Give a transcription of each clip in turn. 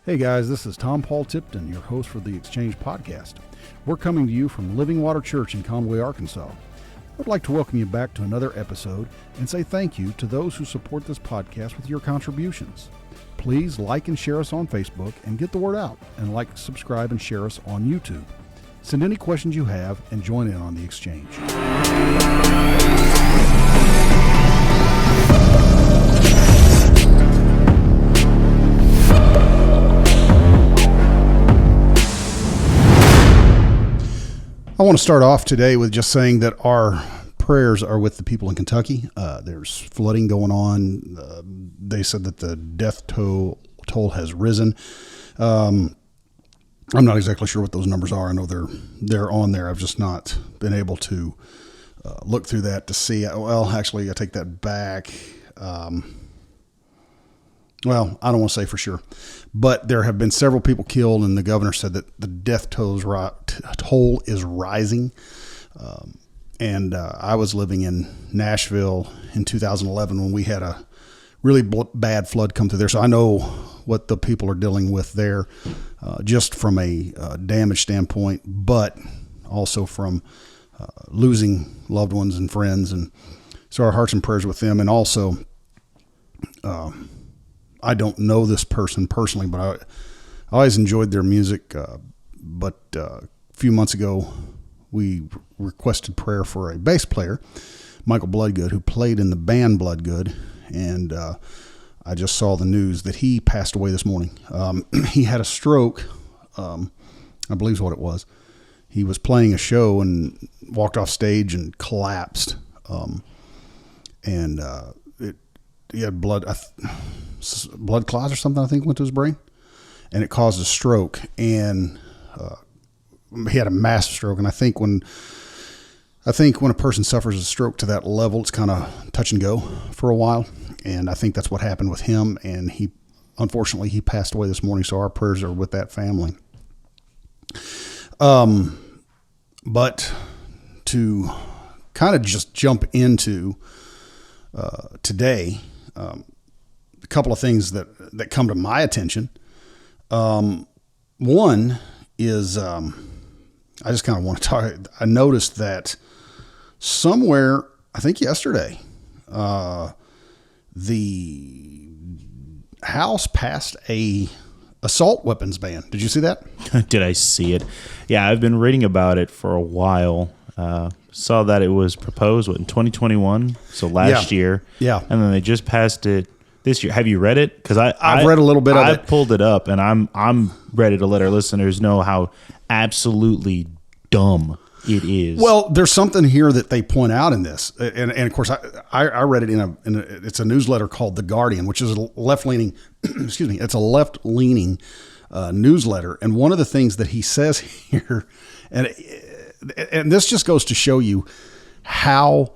Hey guys, this is Tom Paul Tipton, your host for the Exchange Podcast. We're coming to you from Living Water Church in Conway, Arkansas. I'd like to welcome you back to another episode and say thank you to those who support this podcast with your contributions. Please like and share us on Facebook and get the word out, and like, subscribe, and share us on YouTube. Send any questions you have and join in on the exchange. I want to start off today with just saying that our prayers are with the people in Kentucky. There's flooding going on. They said that the death toll has risen. I'm not exactly sure what those numbers are. I know they're on there. I've just not been able to look through that to see. Well, actually, I take that back. Well, I don't want to say for sure, but there have been several people killed, and the governor said that the death toll is rising. I was living in Nashville in 2011 when we had a really bad flood come through there. So I know what the people are dealing with there, just from a damage standpoint, but also from losing loved ones and friends. And so our hearts and prayers with them. And also, I don't know this person personally, but I always enjoyed their music. But a few months ago, we requested prayer for a bass player, Michael Bloodgood, who played in the band Bloodgood. And I just saw the news that he passed away this morning. He had a stroke, I believe is what it was. He was playing a show and walked off stage and collapsed. He had blood clots or something, I think, went to his brain, and it caused a stroke. And he had a massive stroke. And I think when a person suffers a stroke to that level, it's kind of touch and go for a while. And I think that's what happened with him. And unfortunately, he passed away this morning. So our prayers are with that family. But to kind of just jump into today, a couple of things that come to my attention. One is, I just kind of want to talk. I noticed that somewhere, I think yesterday, the House passed a assault weapons ban. Did you see that? Did I see it? Yeah, I've been reading about it for a while. Saw that it was proposed in 2021, so last year. Yeah, and then they just passed it this year. Have you read it? Because I've read a little bit of it. I pulled it up, and I'm ready to let our listeners know how absolutely dumb it is. Well, there's something here that they point out in this, and of course I read it it's a newsletter called The Guardian, which is a left-leaning. Excuse me, it's a left-leaning newsletter, and one of the things that he says here, and this just goes to show you how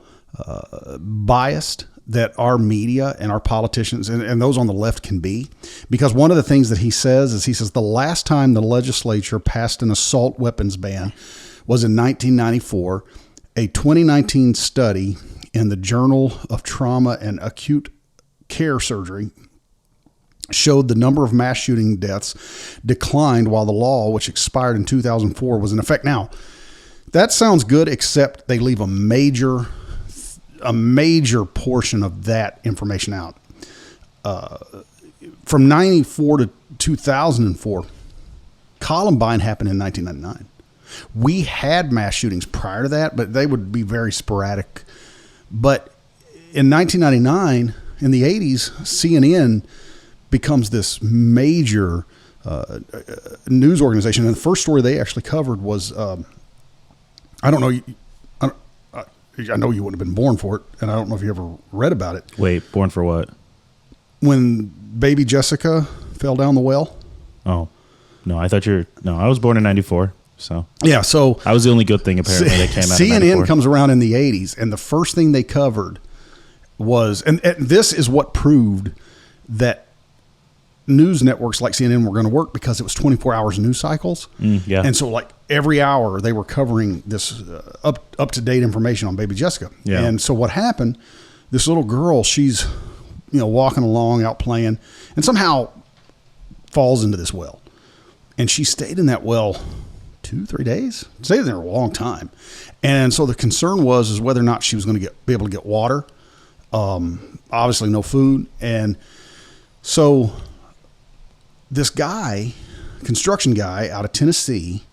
biased that our media and our politicians and those on the left can be. Because one of the things that he says the last time the legislature passed an assault weapons ban was in 1994. A 2019 study in the Journal of Trauma and Acute Care Surgery showed the number of mass shooting deaths declined while the law, which expired in 2004, was in effect. Now, that sounds good, except they leave a major portion of that information out. From 94 to 2004, Columbine happened in 1999. We had mass shootings prior to that, but they would be very sporadic. But in 1999, in the 80s, CNN becomes this major news organization. And the first story they actually covered was... I don't know. I know you wouldn't have been born for it, and I don't know if you ever read about it. Wait, born for what? When baby Jessica fell down the well. Oh, no, I was born in 94. So yeah, so I was the only good thing apparently that came out of 94. CNN comes around in the 80s, and the first thing they covered was, and this is what proved that news networks like CNN were going to work, because it was 24 hours news cycles. Yeah. And so like every hour they were covering this up to date information on baby Jessica. Yeah. And so what happened, this little girl, she's, walking along out playing, and somehow falls into this well. And she stayed in that well 2-3 days. Stayed there a long time. And so the concern was whether or not she was going to be able to get water. Obviously no food. And so this guy, construction guy out of Tennessee,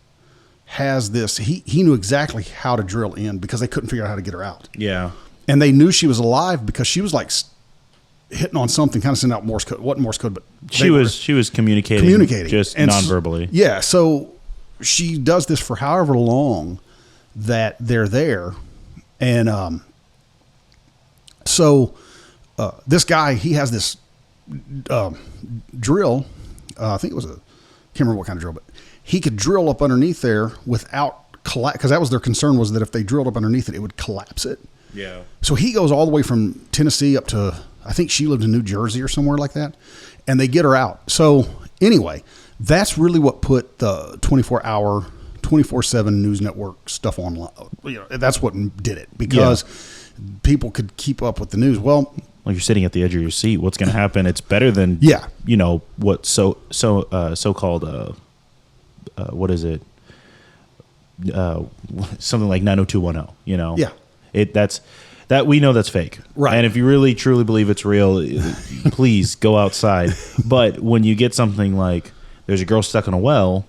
has this, he knew exactly how to drill in because they couldn't figure out how to get her out. Yeah. And they knew she was alive because she was like hitting on something, kind of sending out Morse code. Wasn't Morse code, but she was communicating just and non-verbally. Yeah. So she does this for however long that they're there. And so this guy, he has this drill. I think it was can't remember what kind of drill, but he could drill up underneath there without collapse, because that was their concern, was that if they drilled up underneath it, it would collapse it. Yeah. So he goes all the way from Tennessee up to, I think she lived in New Jersey or somewhere like that, and they get her out. So anyway, that's really what put the 24-hour, 24/7 news network stuff online. That's what did it, because people could keep up with the news. Well, you're sitting at the edge of your seat. What's going to happen? It's better than what so-called what is it? Something like 90210. That we know that's fake. Right. And if you really truly believe it's real, please go outside. But when you get something like there's a girl stuck in a well,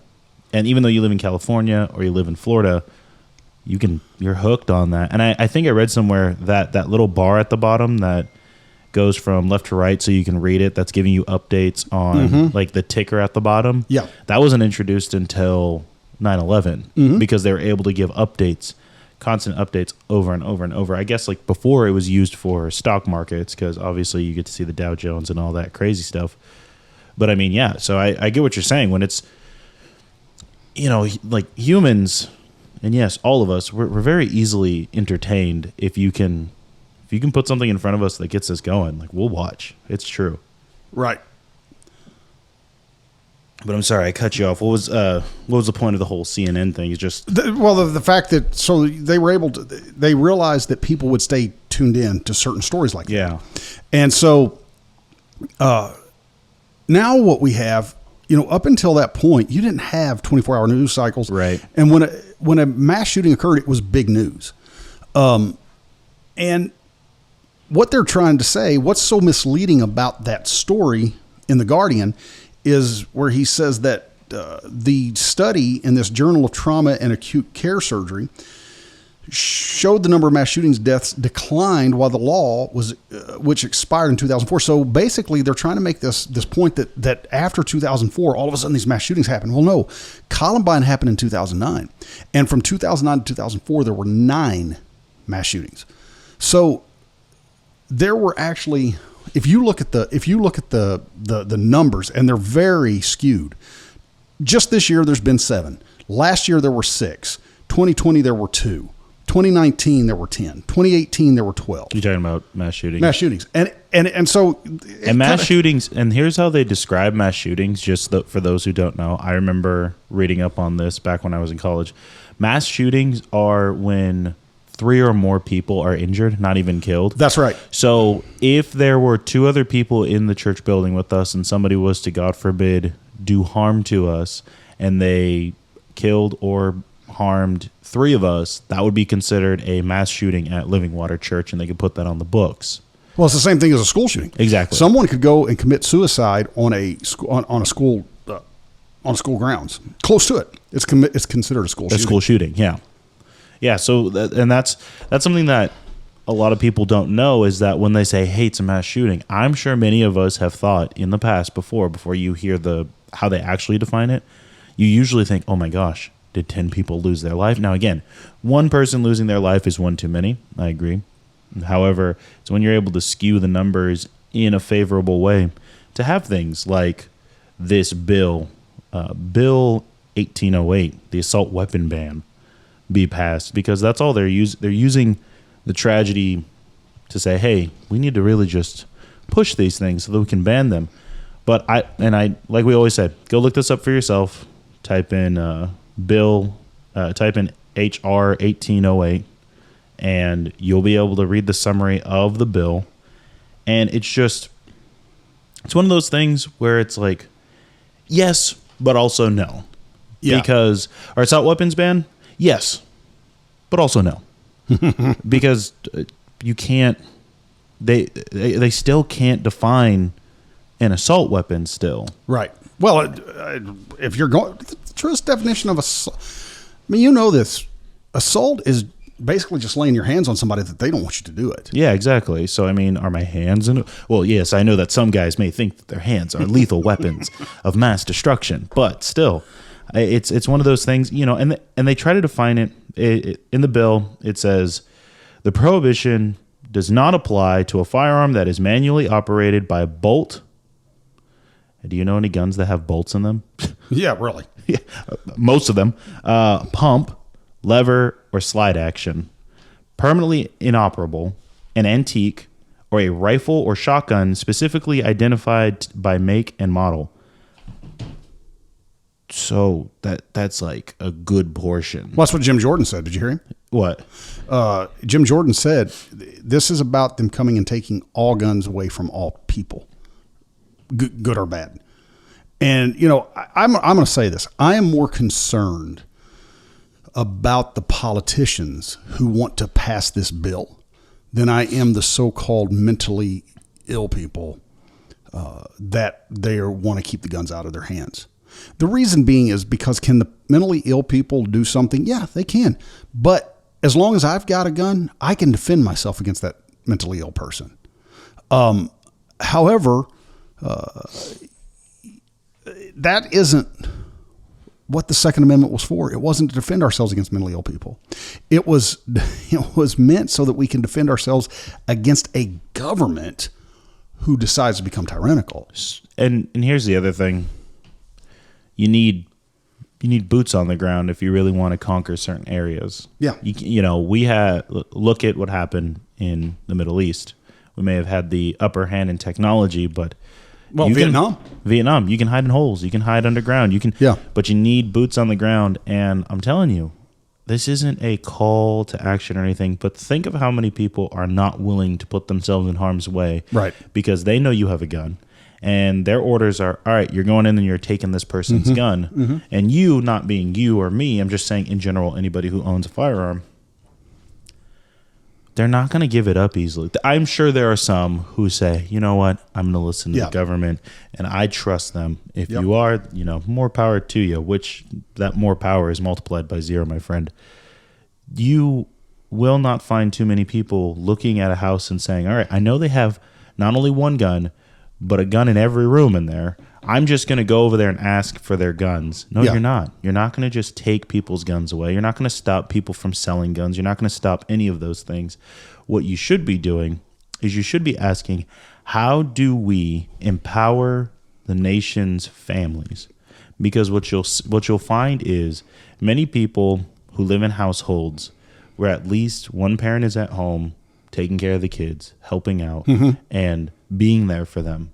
and even though you live in California or you live in Florida, you're hooked on that. And I think I read somewhere that little bar at the bottom that goes from left to right so you can read it, that's giving you updates on like the ticker at the bottom. Yeah. That wasn't introduced until 9/11 because they were able to give updates, constant updates over and over and over. I guess like before it was used for stock markets because obviously you get to see the Dow Jones and all that crazy stuff. But I mean, yeah, so I get what you're saying when it's, like humans, and yes, all of us, we're very easily entertained if you can put something in front of us that gets us going. Like, we'll watch. It's true. right. But I'm sorry, I cut you off. What was the point of the whole CNN thing? It's just The fact that so they were able to, they realized that people would stay tuned in to certain stories like that. And so now what we have, up until that point, you didn't have 24-hour news cycles. Right. And when a mass shooting occurred, it was big news. And what they're trying to say, what's so misleading about that story in The Guardian is where he says that the study in this Journal of Trauma and Acute Care Surgery showed the number of mass shootings deaths declined while the law was, which expired in 2004. So basically they're trying to make this point that after 2004, all of a sudden these mass shootings happened. Well, no, Columbine happened in 2009. And from 2009 to 2004, there were 9 mass shootings. So there were actually, if you look at the numbers, and they're very skewed. Just this year, there's been 7. Last year, there were 6. 2020, there were 2. 2019, there were 10. 2018, there were 12. You're talking about mass shootings. Mass shootings. And so... And mass shootings, and here's how they describe mass shootings, for those who don't know. I remember reading up on this back when I was in college. Mass shootings are when 3 or more people are injured, not even killed. That's right. So if there were 2 other people in the church building with us and somebody was to, God forbid, do harm to us, and they killed or harmed 3 of us, that would be considered a mass shooting at Living Water Church, and they could put that on the books. Well, it's the same thing as a school shooting. Exactly. Someone could go and commit suicide on a school grounds, close to it. It's considered a school shooting. A school shooting, yeah. Yeah, so that's something that a lot of people don't know, is that when they say, hey, it's a mass shooting, I'm sure many of us have thought in the past before you hear how they actually define it, you usually think, oh my gosh, did 10 people lose their life? Now, again, 1 person losing their life is 1 too many. I agree. However, it's when you're able to skew the numbers in a favorable way to have things like this Bill 1808, the assault weapon ban, be passed, because that's all they're using the tragedy to say, hey, we need to really just push these things so that we can ban them. But I like we always said, go look this up for yourself. Type in type in HR 1808, and you'll be able to read the summary of the bill. And it's one of those things where it's like, Yes, but also no. Yeah. Because are assault weapons banned? Yes, but also no. Because you can't. They still can't define an assault weapon still. Right. Well, if you're going, the truest definition of assault, I mean, you know this, assault is basically just laying your hands on somebody that they don't want you to do it. Yeah, exactly. So, I mean, are my hands in? Well, yes, I know that some guys may think that their hands are lethal weapons of mass destruction, but still, it's one of those things, you know, and they try to define it in the bill. It says the prohibition does not apply to a firearm that is manually operated by a bolt. Do you know any guns that have bolts in them? Yeah, really. Yeah, most of them. Pump, lever, or slide action. Permanently inoperable, an antique, or a rifle or shotgun specifically identified by make and model. So that's like a good portion. Well, that's what Jim Jordan said. Did you hear him? What? Jim Jordan said, this is about them coming and taking all guns away from all people. Good or bad. And, you know, I'm going to say this. I am more concerned about the politicians who want to pass this bill than I am the so-called mentally ill people that they want to keep the guns out of their hands. The reason being is because can the mentally ill people do something? Yeah, they can. But as long as I've got a gun, I can defend myself against that mentally ill person. However, that isn't what the Second Amendment was for. It wasn't to defend ourselves against mentally ill people. It was meant so that we can defend ourselves against a government who decides to become tyrannical. And here's the other thing. You need boots on the ground if you really want to conquer certain areas. Yeah. You know, look at what happened in the Middle East. We may have had the upper hand in technology, but Vietnam, you can hide in holes, you can hide underground, but you need boots on the ground. And I'm telling you, this isn't a call to action or anything, but think of how many people are not willing to put themselves in harm's way, right? Because they know you have a gun. And their orders are, all right, you're going in and you're taking this person's gun. And you, not being you or me, I'm just saying in general, anybody who owns a firearm, they're not going to give it up easily. I'm sure there are some who say, you know what, I'm going to listen to the government, and I trust them. If you are, you know, more power to you, which that more power is multiplied by 0, my friend. You will not find too many people looking at a house and saying, all right, I know they have not only one gun, but a gun in every room in there. I'm just going to go over there and ask for their guns. No, you're not. You're not going to just take people's guns away. You're not going to stop people from selling guns. You're not going to stop any of those things. What you should be doing is you should be asking, how do we empower the nation's families? Because what you'll find is many people who live in households where at least one parent is at home taking care of the kids, helping out, and being there for them.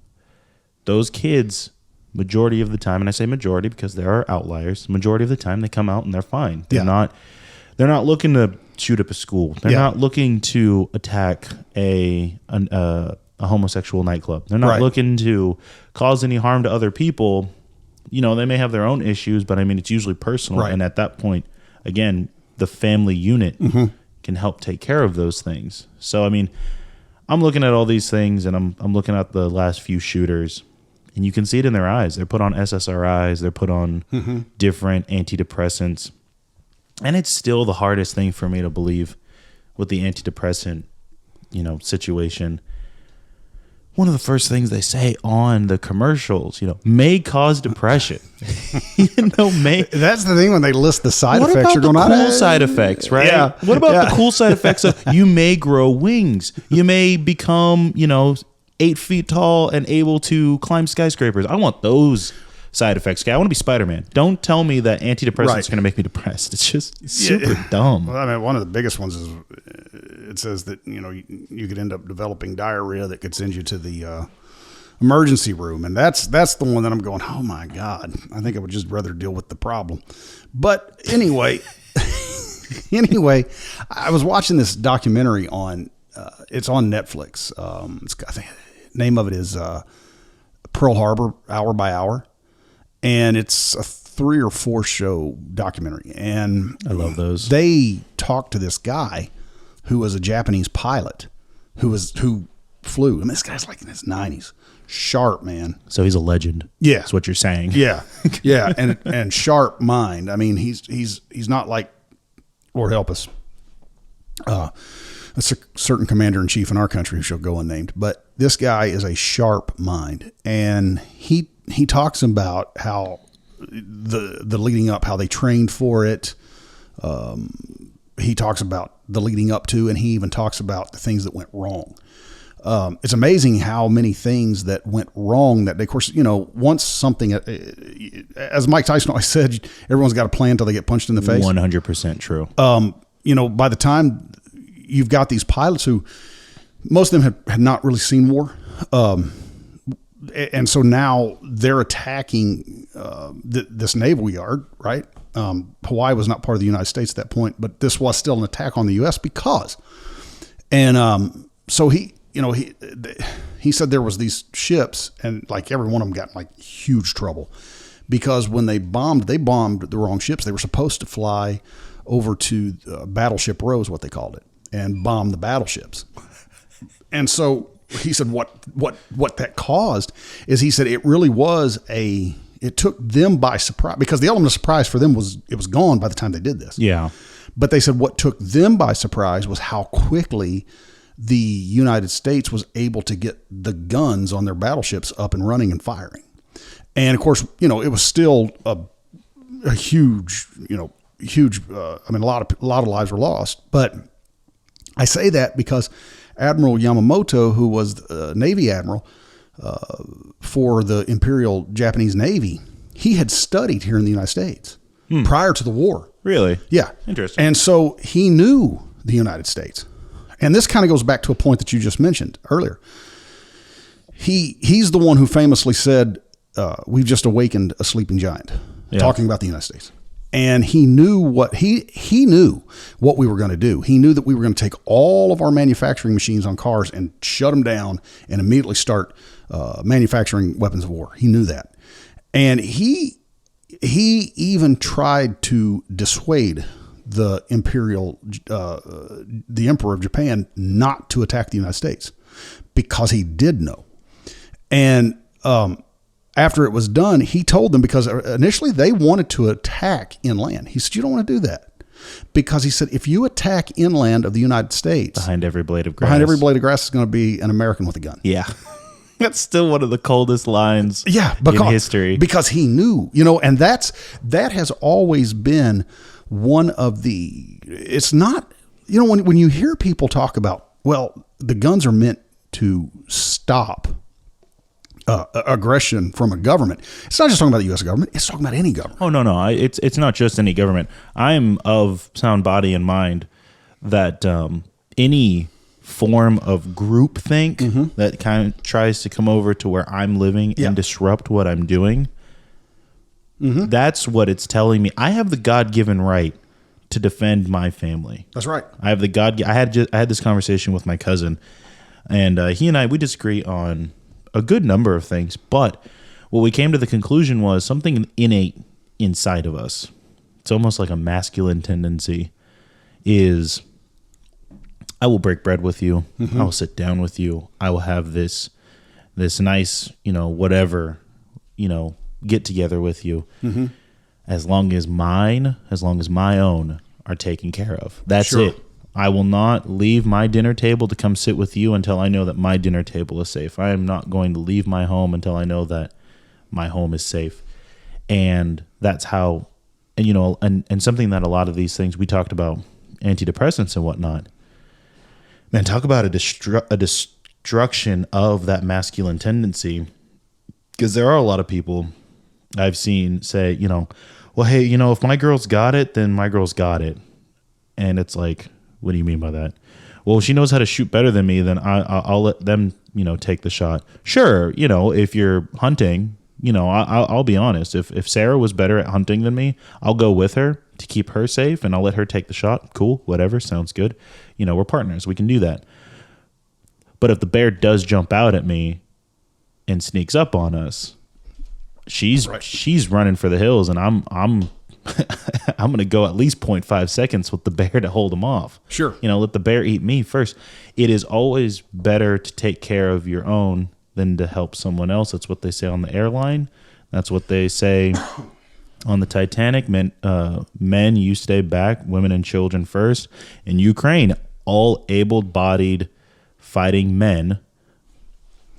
Those kids, majority of the time, and I say majority because there are outliers, majority of the time they come out and they're fine. They're not looking to shoot up a school. They're not looking to attack a homosexual nightclub. They're not looking to cause any harm to other people. You know, they may have their own issues, but I mean, it's usually personal. And at that point, again, the family unit can help take care of those things. So, I mean, I'm looking at all these things, and I'm looking at the last few shooters, and you can see it in their eyes. They're put on SSRIs. They're put on different antidepressants. And it's still the hardest thing for me to believe with the antidepressant, you know, situation. One of the first things they say on the commercials, you know, may cause depression. That's the thing when they list the side effects. What about the cool side effects, right? Yeah. What about the cool side effects of you may grow wings, you may become, you know, 8 feet tall and able to climb skyscrapers? I want those side effects. Okay, I want to be Spider-Man. Don't tell me that antidepressants are going to make me depressed. It's just super dumb. Well, I mean, one of the biggest ones is it says that, you know, you could end up developing diarrhea that could send you to the emergency room. And that's the one that I'm going, oh my God, I think I would just rather deal with the problem. But anyway, I was watching this documentary on, it's on Netflix. I think the name of it is Pearl Harbor, Hour by Hour. and it's a 3 or 4 show documentary. And I love those. They talked to this guy who was a Japanese pilot who flew. I mean, this guy's like in his 90s. Sharp, man. So he's a legend. Yeah. That's what you're saying. Yeah. Yeah. And sharp mind. I mean, he's not like, Lord help us, a certain commander in chief in our country who shall go unnamed, but this guy is a sharp mind. And he talks about how the leading up, how they trained for it. He talks about the leading up to, and he even talks about the things that went wrong. It's amazing how many things that went wrong that, of course, once something, as Mike Tyson always said, everyone's got a plan until they get punched in the face. 100% true. By the time you've got these pilots who, most of them had not really seen war. And so now they're attacking this naval yard, right? Hawaii was not part of the United States at that point, but this was still an attack on the U.S. So he said there was these ships, and like every one of them got in like huge trouble because when they bombed the wrong ships. They were supposed to fly over to Battleship Row, is what they called it, and bomb the battleships. And so he said what that caused is, he said it really was it took them by surprise, because the element of surprise for them was gone by the time they did this. Yeah. But they said what took them by surprise was how quickly the United States was able to get the guns on their battleships up and running and firing. And of course, it was still a huge, I mean, a lot of lives were lost. But I say that because Admiral Yamamoto, who was a Navy admiral for the Imperial Japanese Navy, he had studied here in the United States prior to the war. Really? Yeah. Interesting. And so he knew the United States. And this kind of goes back to a point that you just mentioned earlier. He's the one who famously said, we've just awakened a sleeping giant, talking about the United States. And he knew what we were going to do. He knew that we were going to take all of our manufacturing machines on cars and shut them down and immediately start manufacturing weapons of war. He knew that. And he even tried to dissuade the Emperor of Japan not to attack the United States, because he did know. And after it was done, he told them, because initially they wanted to attack inland. He said, you don't want to do that, because he said, if you attack inland of the United States, behind every blade of grass is going to be an American with a gun. Yeah. That's still one of the coldest lines in history. Because he knew, and that has always been one of it's not, when you hear people talk about, well, the guns are meant to stop aggression from a government. It's not just talking about the U.S. government. It's talking about any government. Oh, no. It's not just any government. I'm of sound body and mind that any form of groupthink that kind of tries to come over to where I'm living and disrupt what I'm doing, that's what it's telling me. I have the God-given right to defend my family. That's right. I have I had this conversation with my cousin, and he and I, we disagree on a good number of things, but what we came to the conclusion was something innate inside of us. It's almost like a masculine tendency is, I will break bread with you. I will sit down with you. I will have this nice, whatever, get together with you. As long as my own are taken care of. That's it. I will not leave my dinner table to come sit with you until I know that my dinner table is safe. I am not going to leave my home until I know that my home is safe. And that's how, and something that a lot of these things, we talked about antidepressants and whatnot. Man, talk about a destruction of that masculine tendency. Because there are a lot of people I've seen say, well, hey, if my girl's got it, then my girl's got it. And it's like, what do you mean by that? Well, if she knows how to shoot better than me, then I'll let them, take the shot. Sure, if you're hunting, I'll be honest. If Sarah was better at hunting than me, I'll go with her to keep her safe, and I'll let her take the shot. Cool, whatever, sounds good. We're partners. We can do that. But if the bear does jump out at me and sneaks up on us, she's running for the hills, and I'm I'm going to go at least 0.5 seconds with the bear to hold him off. Sure. Let the bear eat me first. It is always better to take care of your own than to help someone else. That's what they say on the airline. That's what they say on the Titanic. Men, you stay back, women and children first. In Ukraine, all able-bodied fighting men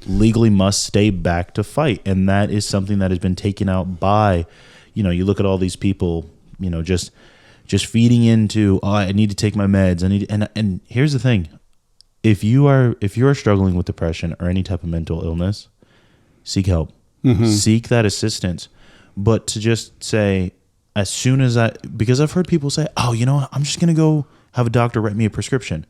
legally must stay back to fight. And that is something that has been taken out by, you look at all these people, just feeding into, I need to take my meds. And here's the thing. If you are struggling with depression or any type of mental illness, seek help. Mm-hmm. Seek that assistance. But to just say, as soon as because I've heard people say, I'm just going to go have a doctor write me a prescription.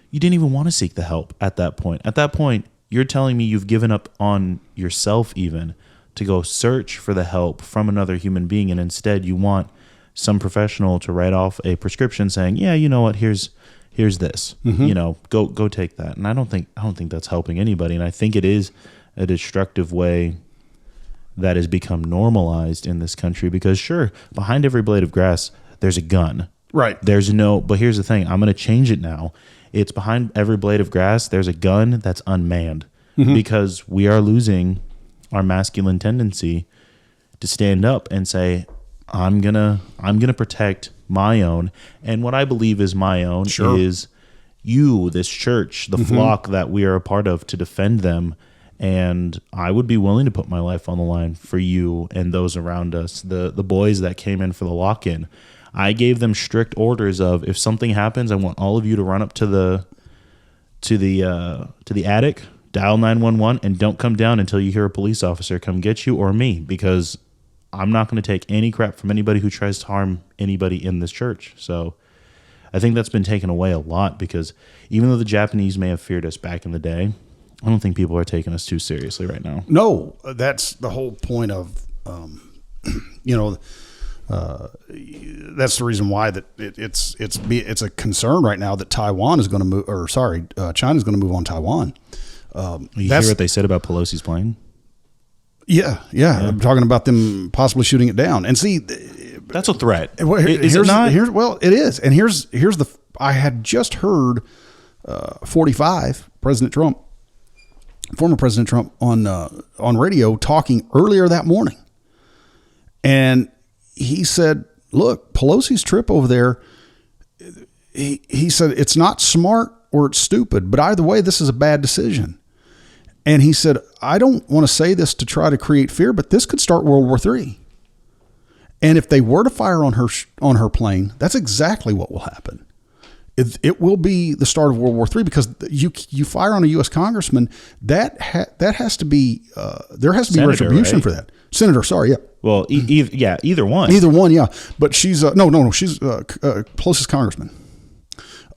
You didn't even want to seek the help at that point. At that point, you're telling me you've given up on yourself even to go search for the help from another human being. And instead you want some professional to write off a prescription saying, yeah, you know what, here's this, mm-hmm. Go take that. And I don't think that's helping anybody. And I think it is a destructive way that has become normalized in this country, because sure, behind every blade of grass, there's a gun. Right. But here's the thing. I'm going to change it now. It's behind every blade of grass, there's a gun that's unmanned, mm-hmm. because we are losing our masculine tendency to stand up and say, I'm gonna protect my own. And what I believe is my own sure. is you, this church, the mm-hmm. flock that we are a part of, to defend them. And I would be willing to put my life on the line for you and those around us, the boys that came in for the lock-in. I gave them strict orders of, if something happens, I want all of you to run up to the attic, dial 911, and don't come down until you hear a police officer come get you or me, because I'm not going to take any crap from anybody who tries to harm anybody in this church. So I think that's been taken away a lot, because even though the Japanese may have feared us back in the day, I don't think people are taking us too seriously right now. No, that's the whole point of, that's the reason why that it's a concern right now that Taiwan is going to move, China's going to move on Taiwan. You hear what they said about Pelosi's plane? Yeah. I'm talking about them possibly shooting it down. And see, that's a threat. Is it not? It is. And here's I had just heard 45 former President Trump on radio talking earlier that morning. And he said, look, Pelosi's trip over there, he said, it's not smart or it's stupid, but either way, this is a bad decision. And he said, I don't want to say this to try to create fear, but this could start World War III. And if they were to fire on her plane, that's exactly what will happen. It will be the start of World War III, because you fire on a U.S. congressman, that has to be there has to be Senator, retribution right? for that. Senator, sorry, yeah. Well, either one. Either one, yeah. But she's no, she's closest congressman.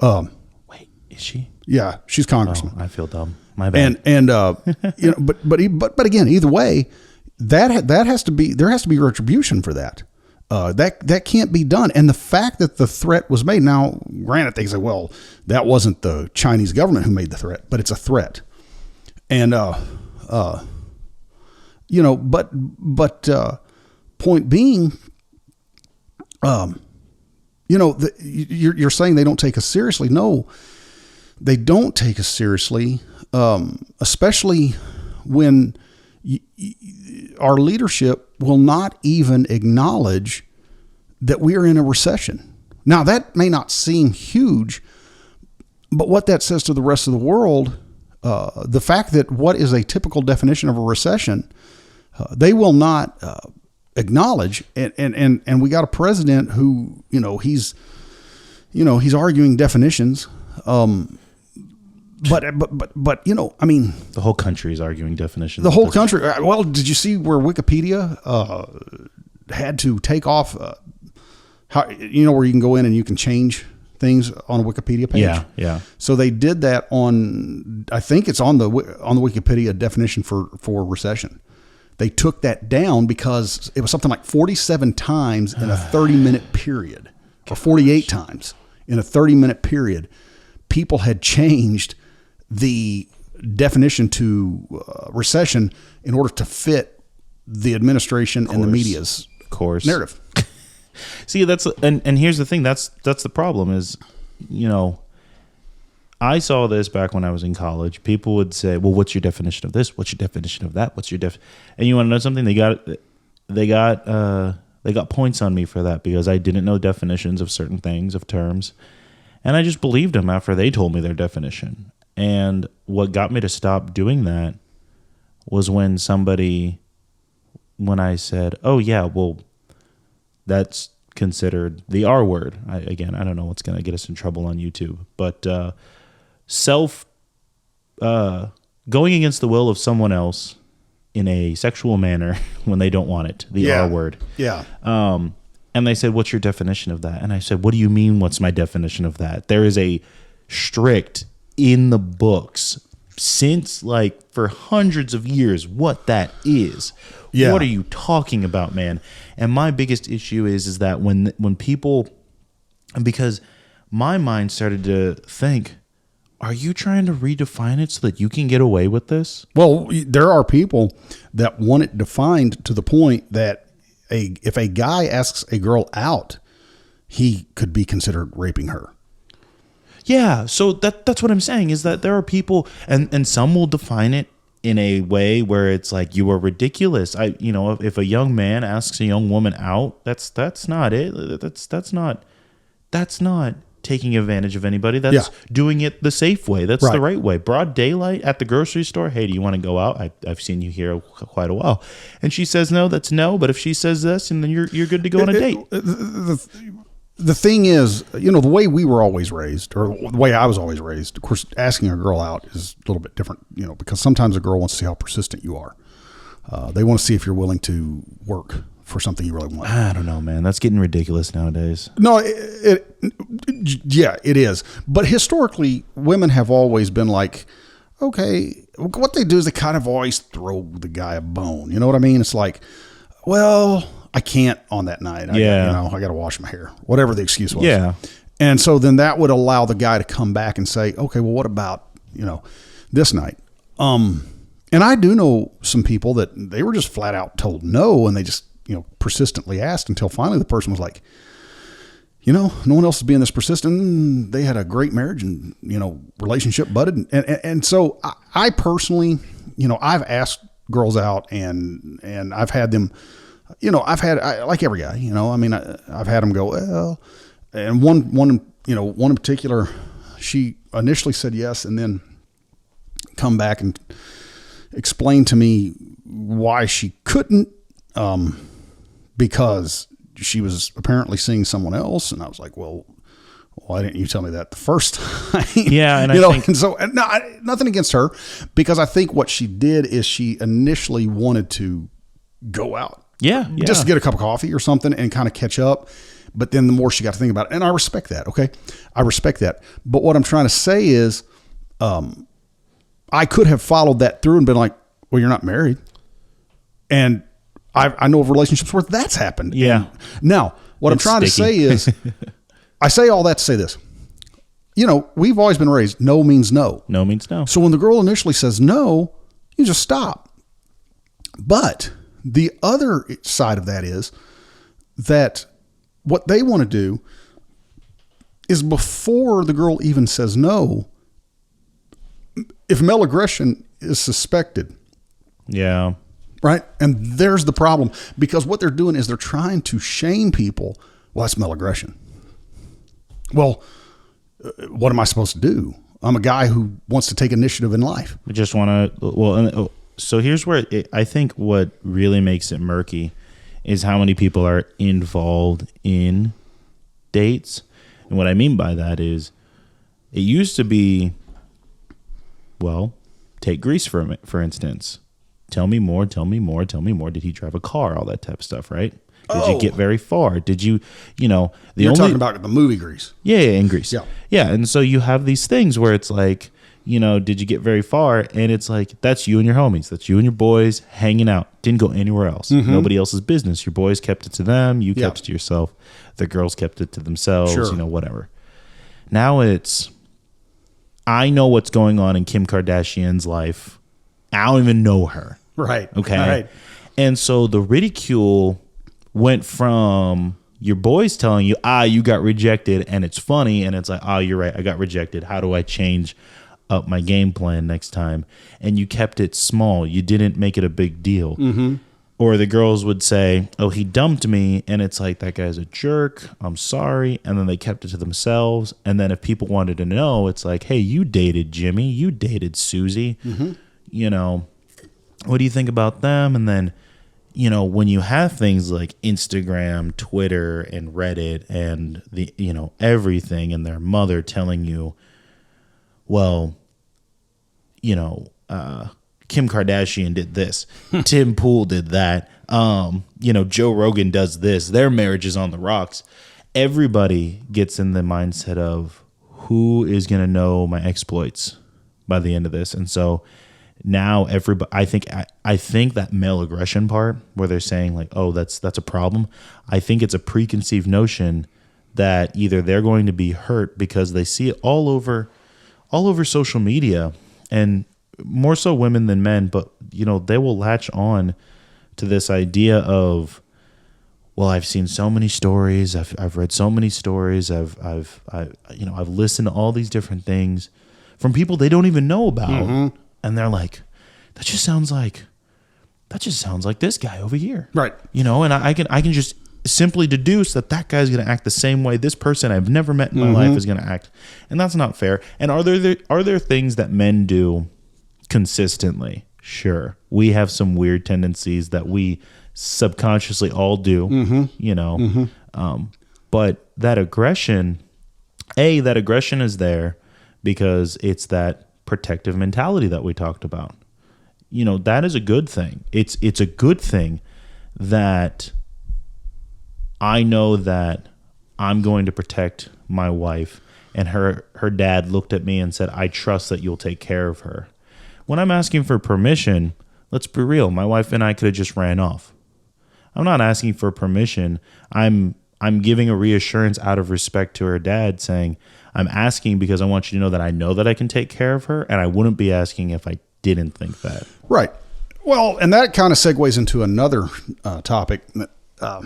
Wait, is she? Yeah, she's congressman. Oh, I feel dumb. My bad. And but again, either way, there has to be retribution for that. That can't be done. And the fact that the threat was made, now, granted, they say, well, that wasn't the Chinese government who made the threat, but it's a threat. And, but point being, you're saying they don't take us seriously. No, they don't take us seriously. Especially when our leadership will not even acknowledge that we are in a recession. Now, that may not seem huge, but what that says to the rest of the world, the fact that what is a typical definition of a recession, they will not acknowledge. And we got a president who, he's arguing definitions. But I mean, the whole country is arguing definitions. The whole country. Well, did you see where Wikipedia had to take off? Where you can go in and you can change things on a Wikipedia page. Yeah. So they did that on. I think it's on the Wikipedia definition for recession. They took that down because it was something like 47 times in a 30-minute period, or 48 times in a 30-minute period. People had changed the definition to recession in order to fit the administration and the media's narrative. See, and here's the thing. That's the problem is, I saw this back when I was in college. People would say, well, what's your definition of this? What's your definition of that? What's your and you want to know something? They got points on me for that because I didn't know definitions of certain things, of terms. And I just believed them after they told me their definition. And what got me to stop doing that was when I said, oh, yeah, well, that's considered the R word. I don't know what's going to get us in trouble on YouTube. But going against the will of someone else in a sexual manner when they don't want it, the R word. Yeah. And they said, what's your definition of that? And I said, what do you mean, what's my definition of that? There is a strict in the books since for hundreds of years what that is. Yeah. What are you talking about, man? And my biggest issue is that when people, because my mind started to think, are you trying to redefine it so that you can get away with this? Well, there are people that want it defined to the point that if a guy asks a girl out, he could be considered raping her. Yeah, so that's what I'm saying is that there are people, and some will define it in a way where it's like, you are ridiculous. If a young man asks a young woman out, that's not it. That's not taking advantage of anybody. That's doing it the safe way. That's the right way. Broad daylight at the grocery store. Hey, do you want to go out? I've seen you here quite a while. And she says no, that's no. But if she says this, and then you're good to go on a date. The thing is, the way we were always raised, or the way I was always raised, of course, asking a girl out is a little bit different, because sometimes a girl wants to see how persistent you are. They want to see if you're willing to work for something you really want. I don't know, man. That's getting ridiculous nowadays. No, it is. But historically, women have always been like, okay, what they do is they kind of always throw the guy a bone. You know what I mean? It's like, well, I can't on that night. I got to wash my hair, whatever the excuse was. Yeah. And so then that would allow the guy to come back and say, okay, well, what about, this night? And I do know some people that they were just flat out told no, and they just, persistently asked until finally the person was like, no one else is being this persistent. They had a great marriage and, relationship budded. And so I personally, I've asked girls out and I've had them, like every guy, I've had them go, well, and one in particular, she initially said yes and then come back and explain to me why she couldn't, because she was apparently seeing someone else. And I was like, well, why didn't you tell me that the first time? Yeah. And and so nothing against her, because I think what she did is she initially wanted to go out. Yeah. Just to get a cup of coffee or something and kind of catch up. But then the more she got to think about it, and I respect that. Okay. I respect that. But what I'm trying to say is, I could have followed that through and been like, well, you're not married. And I know of relationships where that's happened. Yeah. Now, what I'm trying to say is, I say all that to say this. We've always been raised, no means no. No means no. So when the girl initially says no, you just stop. But the other side of that is that what they want to do is before the girl even says no, if male aggression is suspected. Yeah. Right. And there's the problem, because what they're doing is they're trying to shame people. Well, that's male aggression. Well, what am I supposed to do? I'm a guy who wants to take initiative in life. I just want to, so here's where I think what really makes it murky is how many people are involved in dates. And what I mean by that is, it used to be, well, take Greece for instance. Tell me more. Did he drive a car? All that type of stuff, right? Did you get very far? Did you, You're talking about the movie Grease. Yeah, in Greece. Yeah. Yeah, and so you have these things where it's like, did you get very far? And it's like, that's you and your homies. That's you and your boys hanging out. Didn't go anywhere else. Mm-hmm. Nobody else's business. Your boys kept it to them. You kept it to yourself. The girls kept it to themselves, whatever. Now it's, I know what's going on in Kim Kardashian's life. I don't even know her. Right. Okay. Right. And so the ridicule went from your boys telling you, you got rejected, and it's funny, and it's like, you're right, I got rejected. How do I change up my game plan next time? And you kept it small. You didn't make it a big deal. Mm-hmm. Or the girls would say, he dumped me, and it's like, that guy's a jerk, I'm sorry. And then they kept it to themselves. And then if people wanted to know, it's like, hey, you dated Jimmy, you dated Susie. Mm-hmm. What do you think about them? And then, when you have things like Instagram, Twitter, and Reddit, and the everything, and their mother telling you, well, Kim Kardashian did this, Tim Pool did that, Joe Rogan does this, their marriage is on the rocks. Everybody gets in the mindset of who is going to know my exploits by the end of this. And so now everybody, I think that male aggression part where they're saying like, that's a problem. I think it's a preconceived notion that either they're going to be hurt because they see it all over social media, and more so women than men, but they will latch on to this idea of, well, I've seen so many stories, I've read so many stories, I've listened to all these different things from people they don't even know about, mm-hmm. and they're like, that just sounds like this guy over here, right? And I can just simply deduce that guy's going to act the same way this person I've never met in my mm-hmm. life is going to act, and that's not fair. And are there things that men do consistently? Sure, we have some weird tendencies that we subconsciously all do, mm-hmm. Mm-hmm. But that aggression is there because it's that protective mentality that we talked about. That is a good thing. It's a good thing that I know that I'm going to protect my wife, and her dad looked at me and said, I trust that you'll take care of her. When I'm asking for permission, let's be real, my wife and I could have just ran off. I'm not asking for permission. I'm giving a reassurance out of respect to her dad, saying, I'm asking because I want you to know that I can take care of her, and I wouldn't be asking if I didn't think that. Right. Well, and that kind of segues into another topic that I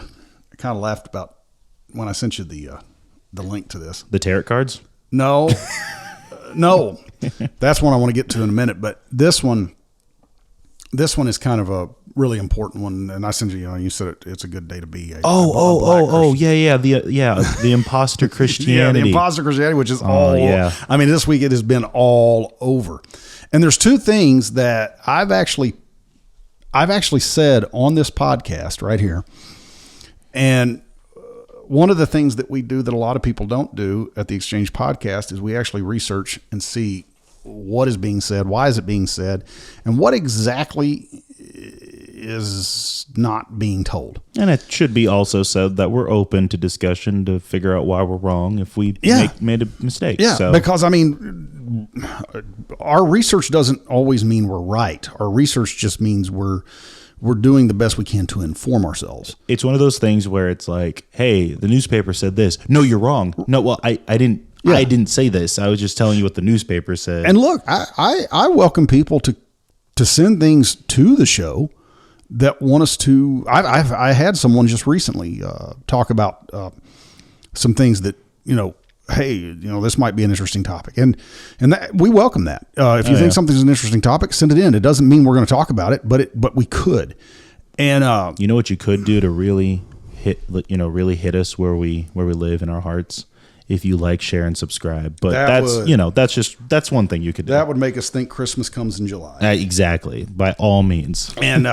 kind of laughed about when I sent you the link to this. The tarot cards? No. No. That's one I want to get to in a minute, but this one is kind of a really important one, and I sent you. You said it's a good day to be. The Impostor Christianity. The Impostor Christianity, which is I mean, this week it has been all over, and there's two things that I've actually said on this podcast right here, and one of the things that we do that a lot of people don't do at the Exchange Podcast is we actually research and see what is being said, why is it being said, and what exactly is not being told. And it should be also said that we're open to discussion to figure out why we're wrong if we made a mistake. Yeah, because I mean, our research doesn't always mean we're right. Our research just means we're doing the best we can to inform ourselves. It's one of those things where it's like, hey, the newspaper said this. No, you're wrong. No, well, I didn't. Yeah. I didn't say this. I was just telling you what the newspaper said. And look, I welcome people to send things to the show that want us to. I had someone just recently talk about some things that hey, this might be an interesting topic, and that, we welcome that. If you think something's an interesting topic, send it in. It doesn't mean we're going to talk about it, but we could. And you know what you could do to really hit us where we live in our hearts. If you like, share, and subscribe. But that's one thing you could do. That would make us think Christmas comes in July. Exactly. By all means. And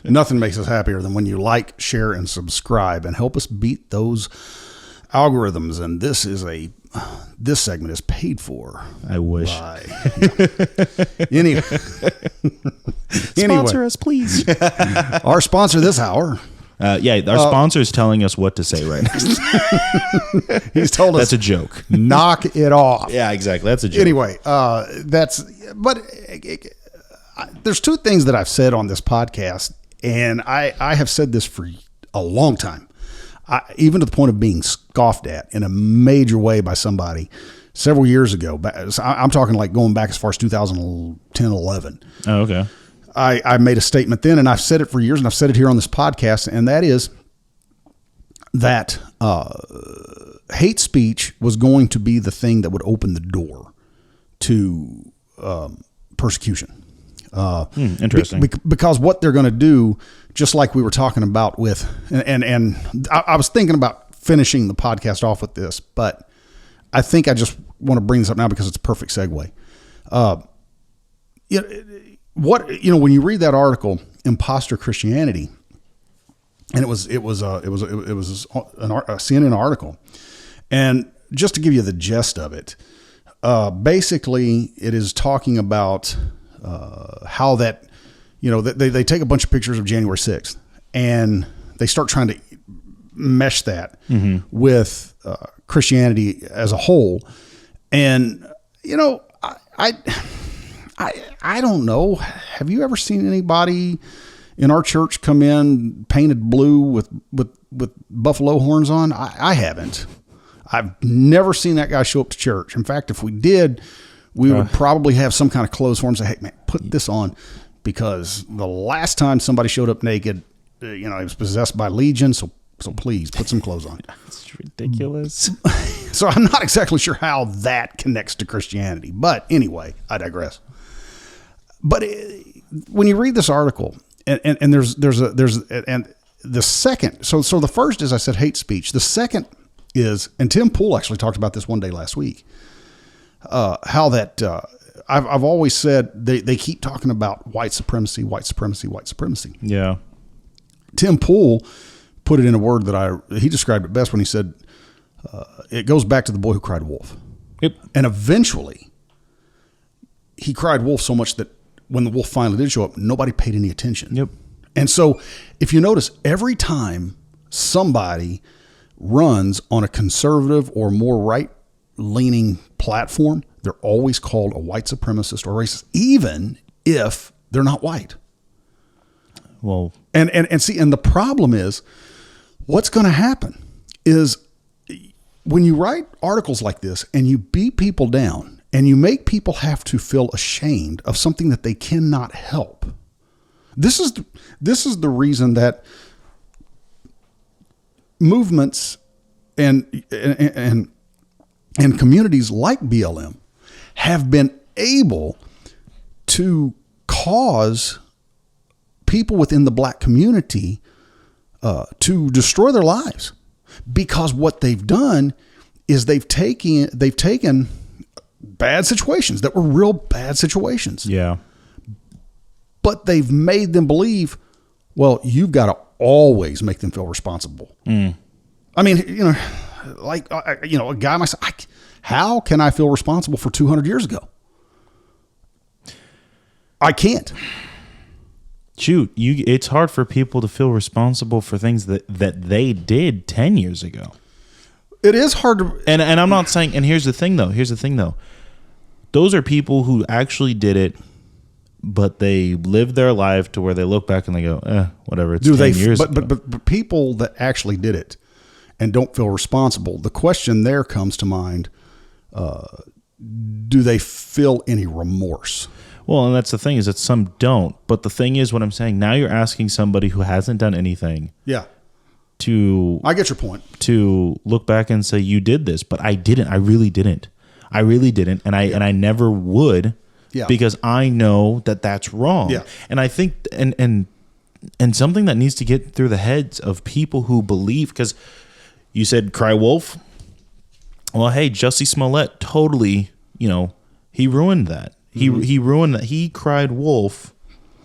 nothing makes us happier than when you like, share, and subscribe and help us beat those algorithms. And this segment is paid for. I wish. Anyway. Sponsor us, please. Our sponsor this hour. Our sponsor is telling us what to say right now. He's told us. That's a joke. Knock it off. Yeah, exactly. That's a joke. Anyway, there's two things that I've said on this podcast, and I have said this for a long time, even to the point of being scoffed at in a major way by somebody several years ago. I'm talking like going back as far as 2010, 11. Oh, okay. I made a statement then, and I've said it for years, and I've said it here on this podcast, and that is that hate speech was going to be the thing that would open the door to persecution. Interesting. Because what they're going to do, just like we were talking about with, and I was thinking about finishing the podcast off with this, but I think I just want to bring this up now because it's a perfect segue. When you read that article, Impostor Christianity, and it was a CNN article, and just to give you the gist of it, basically it is talking about how that, they take a bunch of pictures of January 6th and they start trying to mesh that with Christianity as a whole. And, I don't know. Have you ever seen anybody in our church come in painted blue with buffalo horns on? I haven't. I've never seen that guy show up to church. In fact, if we did, we would probably have some kind of clothes for him. Say, hey, man, put this on, because the last time somebody showed up naked, he was possessed by legion. So please put some clothes on. It's ridiculous. So I'm not exactly sure how that connects to Christianity, but anyway, I digress. But when you read this article, and there's the second, so the first is, I said, hate speech. The second is, and Tim Pool actually talked about this one day last week, how that I've always said they keep talking about white supremacy. Yeah. Tim Pool put it in a word that he described it best when he said, it goes back to the boy who cried wolf. Yep. And eventually he cried wolf so much that when the wolf finally did show up, nobody paid any attention. Yep. And so if you notice, every time somebody runs on a conservative or more right-leaning platform, they're always called a white supremacist or racist, even if they're not white. Well, and the problem is, what's going to happen is when you write articles like this and you beat people down and you make people have to feel ashamed of something that they cannot help. This is the reason that movements and communities like BLM have been able to cause people within the black community to destroy their lives, because what they've done is they've taken bad situations that were real bad situations. Yeah. But they've made them believe, well, you've got to always make them feel responsible. I mean, like, a guy myself, how can I feel responsible for 200 years ago? I can't. Shoot, it's hard for people to feel responsible for things that they did 10 years ago. It is hard to... And I'm not saying... And here's the thing, though. Those are people who actually did it, but they lived their life to where they look back and they go, whatever, it's 10 years ago. But people that actually did it and don't feel responsible, the question there comes to mind, do they feel any remorse? Well, and that's the thing, is that some don't. But the thing is, what I'm saying, now you're asking somebody who hasn't done anything. Yeah. I get your point. To look back and say, you did this, but I didn't. I really didn't. And I never would. Yeah. Because I know that that's wrong. Yeah. And I think, and something that needs to get through the heads of people who believe, because you said cry wolf. Well, hey, Jussie Smollett totally, he ruined that. He ruined that. He cried wolf.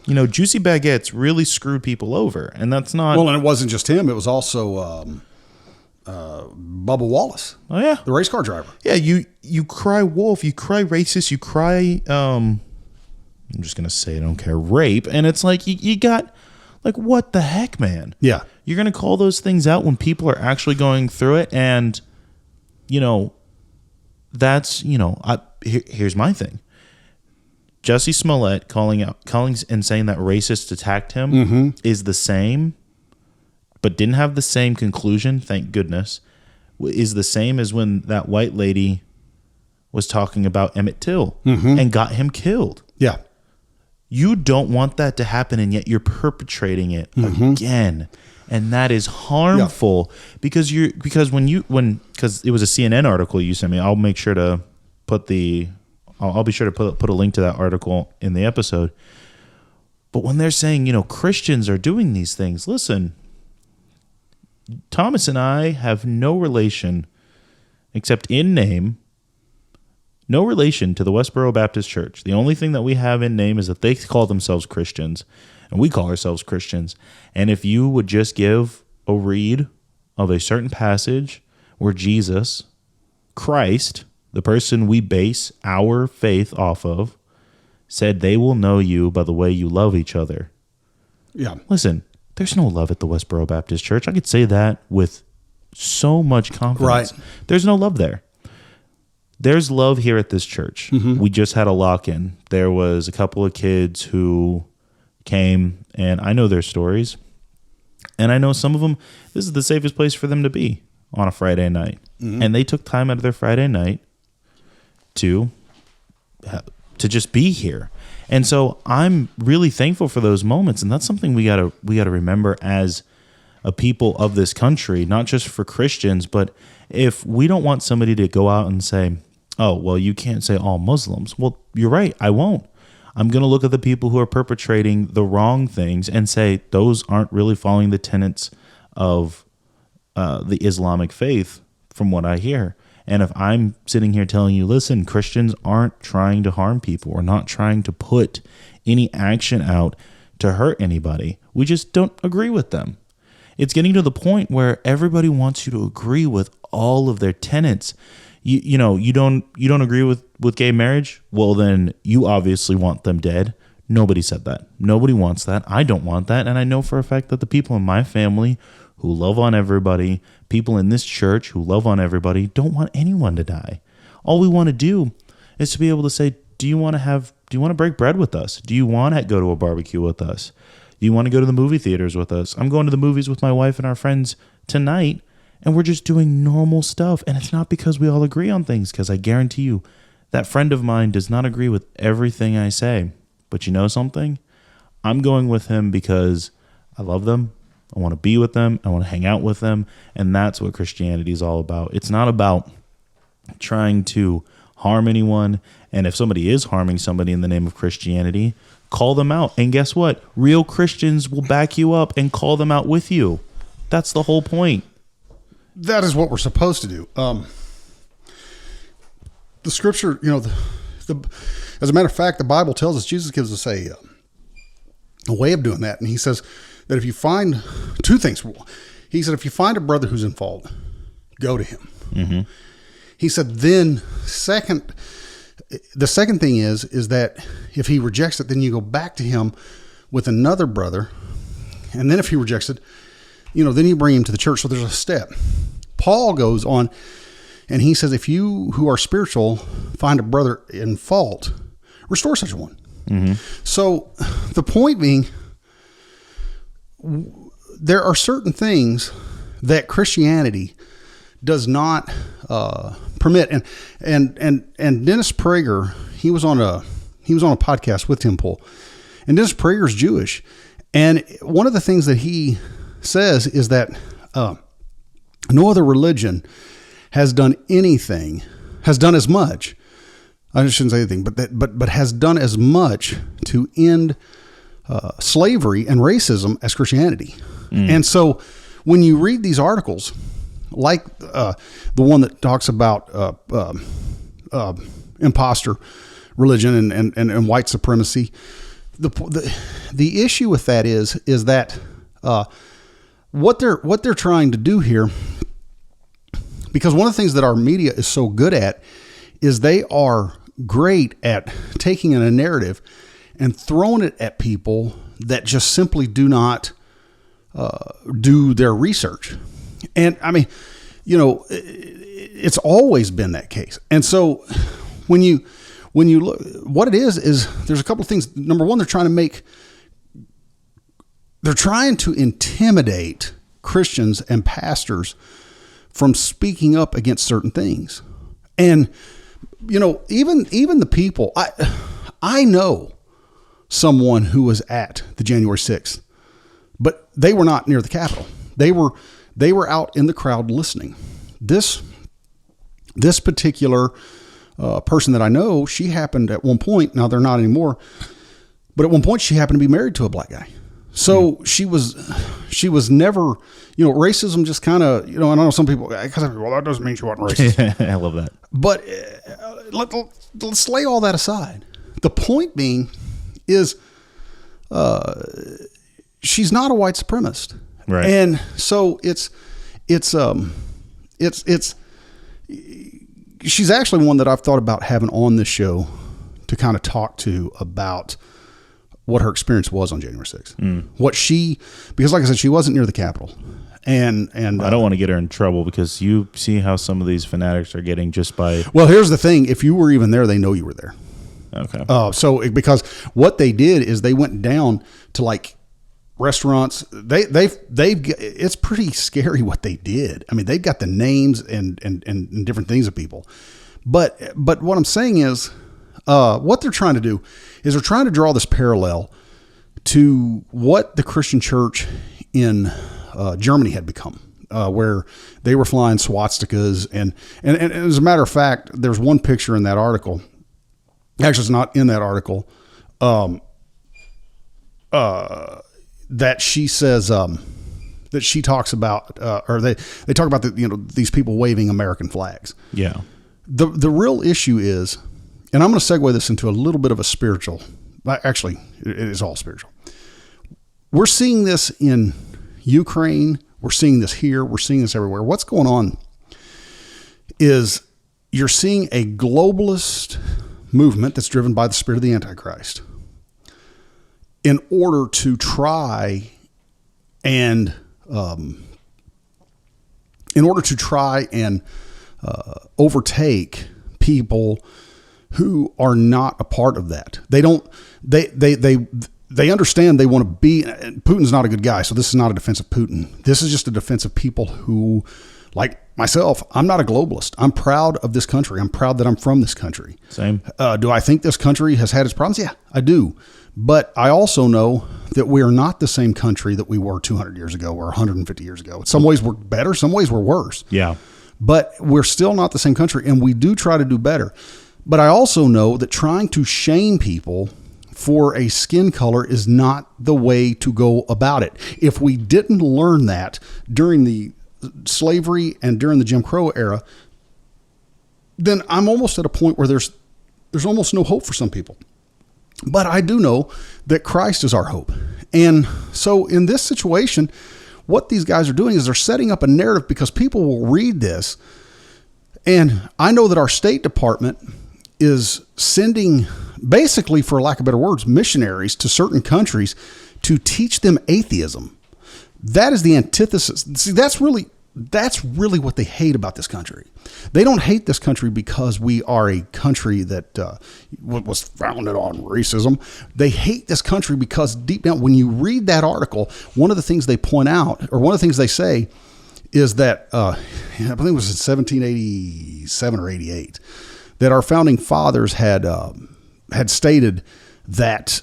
Juicy Baguettes really screwed people over, and that's not... Well, and it wasn't just him. It was also Bubba Wallace. Oh, yeah. The race car driver. Yeah, you cry wolf, you cry racist, you cry... I'm just going to say it, I don't care, rape, and it's like, you got... Like, what the heck, man? Yeah. You're going to call those things out when people are actually going through it, and, that's, here's my thing. Jussie Smollett calling and saying that racists attacked him is the same, but didn't have the same conclusion, thank goodness, is the same as when that white lady was talking about Emmett Till and got him killed. Yeah. You don't want that to happen, and yet you're perpetrating it again. And that is harmful because it was a CNN article you sent me. I'll make sure to I'll be sure to put a link to that article in the episode. But when they're saying, Christians are doing these things, listen, Thomas and I have no relation, except in name, no relation to the Westboro Baptist Church. The only thing that we have in name is that they call themselves Christians, and we call ourselves Christians. And if you would just give a read of a certain passage where Jesus, Christ, the person we base our faith off of, said they will know you by the way you love each other. Yeah. Listen, there's no love at the Westboro Baptist Church. I could say that with so much confidence. Right. There's no love there. There's love here at this church. We just had a lock-in. There was a couple of kids who came, and I know their stories. And I know some of them, this is the safest place for them to be on a Friday night. And they took time out of their Friday night to just be here. And so I'm really thankful for those moments. And that's something we gotta remember as a people of this country, not just for Christians, but if we don't want somebody to go out and say, oh, well, you can't say all Muslims. Well, you're right. I won't. I'm going to look at the people who are perpetrating the wrong things and say those aren't really following the tenets of the Islamic faith from what I hear. And if I'm sitting here telling you, listen, Christians aren't trying to harm people. We're not trying to put any action out to hurt anybody. We just don't agree with them. It's getting to the point where everybody wants you to agree with all of their tenets. You don't agree with gay marriage? Well, then you obviously want them dead. Nobody said that. Nobody wants that. I don't want that. And I know for a fact that the people in my family who love on everybody, people in this church who love on everybody, don't want anyone to die. All we want to do is to be able to say, do you want to break bread with us? Do you want to go to a barbecue with us? Do you want to go to the movie theaters with us? I'm going to the movies with my wife and our friends tonight, and we're just doing normal stuff. And it's not because we all agree on things, because I guarantee you that friend of mine does not agree with everything I say. But you know something? I'm going with him because I love them. I want to be with them. I want to hang out with them. And that's what Christianity is all about. It's not about trying to harm anyone. And if somebody is harming somebody in the name of Christianity, call them out. And guess what? Real Christians will back you up and call them out with you. That's the whole point. That is what we're supposed to do. The scripture, as a matter of fact, the Bible tells us, Jesus gives us a way of doing that. And he says that if you find two things, he said, if you find a brother who's in fault, go to him. Mm-hmm. He said, then the second thing is that if he rejects it, then you go back to him with another brother. And then if he rejects it, then you bring him to the church. So there's a step. Paul goes on and he says, if you who are spiritual find a brother in fault, restore such a one. Mm-hmm. So the point being, there are certain things that Christianity does not permit. And Dennis Prager, he was on a podcast with Tim Pool, and Dennis Prager is Jewish. And one of the things that he says is that no other religion has done as much. I shouldn't say anything, but has done as much to end slavery and racism as Christianity. And so when you read these articles, like the one that talks about impostor religion and white supremacy, the issue with that is that what they're trying to do here, because one of the things that our media is so good at is they are great at taking a narrative and throwing it at people that just simply do not do their research. And I mean, it's always been that case. And so when you look, what it is there's a couple of things. Number one, they're trying to intimidate Christians and pastors from speaking up against certain things. And, even the people, I know someone who was at the January 6th, but they were not near the Capitol. They were out in the crowd listening. This particular person that I know, she happened at one point, now they're not anymore, but at one point she happened to be married to a black guy. So she was never, racism just kind of, and I know some people, well, that doesn't mean she wasn't racist. I love that. But let's lay all that aside. The point being is, she's not a white supremacist. Right. And so she's actually one that I've thought about having on this show to kind of talk to about what her experience was on January 6th. Because like I said, she wasn't near the Capitol. And I don't want to get her in trouble because you see how some of these fanatics are getting just by. Well, here's the thing. If you were even there, they know you were there. Okay. Because what they did is they went down to like restaurants. They've it's pretty scary what they did. I mean, they've got the names and different things of people. But what I'm saying is, what they're trying to do is they're trying to draw this parallel to what the Christian church in Germany had become, where they were flying swastikas. And as a matter of fact, there's one picture in that article. Actually, it's not in that article. That she says, that she talks about, or they talk about these people waving American flags. Yeah. The real issue is, and I'm going to segue this into a little bit of a spiritual, actually it is all spiritual. We're seeing this in Ukraine. We're seeing this here. We're seeing this everywhere. What's going on is you're seeing a globalist movement that's driven by the spirit of the Antichrist in order to try and overtake people who are not a part of that. They understand they want to be. Putin's not a good guy, so this is not a defense of Putin. This is just a defense of people who, like myself, I'm not a globalist. I'm proud of this country. I'm proud that I'm from this country. Same. Do I think this country has had its problems? Yeah, I do. But I also know that we are not the same country that we were 200 years ago or 150 years ago. In some ways we're better. Some ways we're worse. Yeah. But we're still not the same country, and we do try to do better. But I also know that trying to shame people for a skin color is not the way to go about it. If we didn't learn that during the slavery and during the Jim Crow era, then I'm almost at a point where there's almost no hope for some people. But I do know that Christ is our hope. And so in this situation, what these guys are doing is they're setting up a narrative because people will read this. And I know that our State Department is sending, basically, for lack of better words, missionaries to certain countries to teach them atheism. That is the antithesis. See, that's really what they hate about this country. They don't hate this country because we are a country that was founded on racism. They hate this country because deep down, when you read that article, one of the things they point out, or one of the things they say, is that I believe it was in 1787 or 88, that our founding fathers had stated that